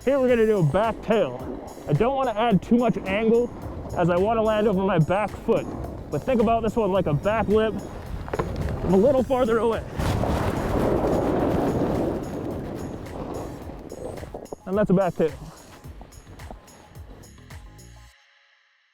Here we're gonna do a back tail. I don't wanna add too much angle as I wanna land over my back foot. But think about this one like a back lip. I'm a little farther away. And that's a back tail.